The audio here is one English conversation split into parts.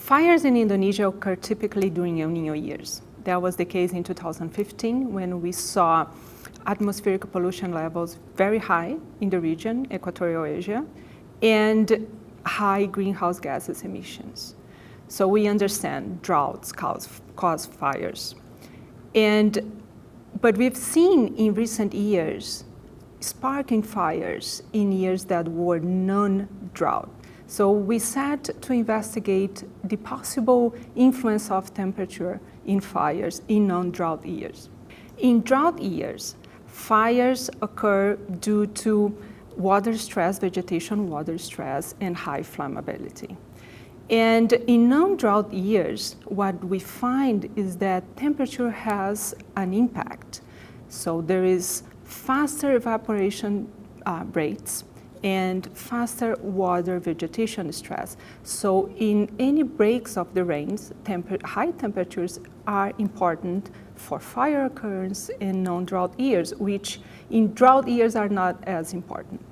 Fires in Indonesia occur typically during El Niño years. That was the case in 2015 when we saw atmospheric pollution levels very high in the region, Equatorial Asia, and high greenhouse gases emissions. So we understand droughts cause fires. But we've seen in recent years sparking fires in years that were non-drought. So we set to investigate the possible influence of temperature in fires in non-drought years. In drought years, fires occur due to water stress, vegetation water stress, and high flammability. And in non-drought years, what we find is that temperature has an impact. So there is faster evaporation rates and faster water vegetation stress. So in any breaks of the rains, high temperatures are important for fire occurrence in non-drought years, which in drought years are not as important.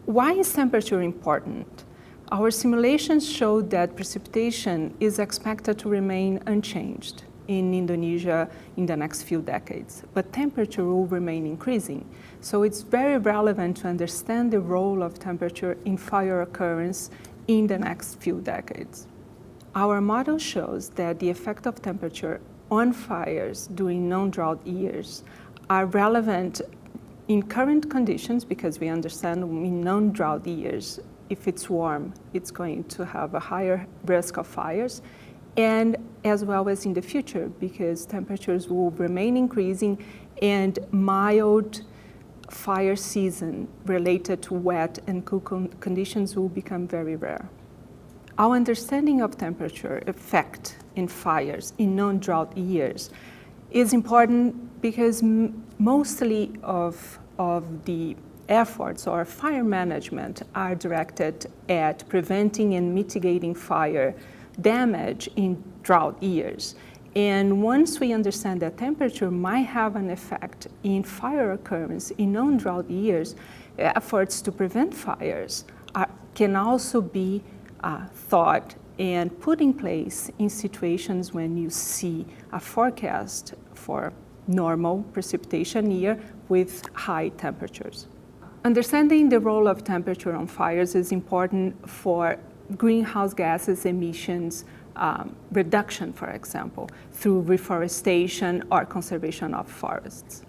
Why is temperature important? Our simulations show that precipitation is expected to remain unchanged in Indonesia in the next few decades, but temperature will remain increasing. So it's very relevant to understand the role of temperature in fire occurrence in the next few decades. Our model shows that the effect of temperature on fires during non-drought years are relevant in current conditions because we understand in non-drought years, if it's warm, it's going to have a higher risk of fires, and as well as in the future because temperatures will remain increasing and mild fire season related to wet and cool conditions will become very rare. Our understanding of temperature effect in fires in non-drought years is important because mostly of the efforts or fire management are directed at preventing and mitigating fire damage in drought years. And once we understand that temperature might have an effect in fire occurrence in non-drought years, efforts to prevent fires can also be thought and put in place in situations when you see a forecast for normal precipitation year with high temperatures. Understanding the role of temperature on fires is important for greenhouse gases emissions reduction, for example, through reforestation or conservation of forests.